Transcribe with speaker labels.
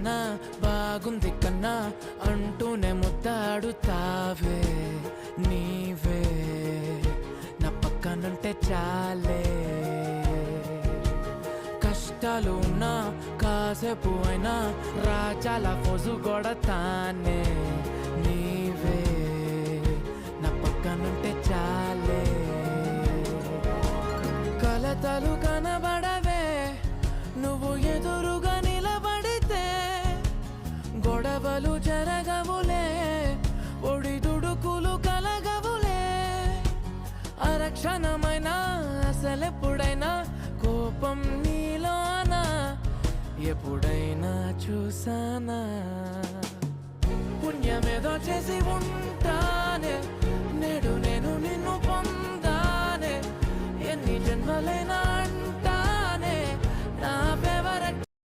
Speaker 1: కన్నా బాగుంది కన్నా అంటూనే ముద్దాడుతావే నీవే నా పక్కనుంటే చాలే కష్టాలు ఉన్నా కాసేపు అయినా రాజాల ఫోజు కొడతానే నీవే నా పక్కనుంటే చాలే కలతలు కనబడవే నువ్వు ఎదురుగా నిలబడితే గొడవలు జరగవులే ఒడిదుడుకులు కలగవులే అరక్షణమైనా అసలెప్పుడైనా కోపం నీలోనా ఎప్పుడైనా చూసానా పుణ్యమేదో చేసి ఉంటానే నేడు నేను నిన్ను పొందానే ఎన్ని జన్మలైనా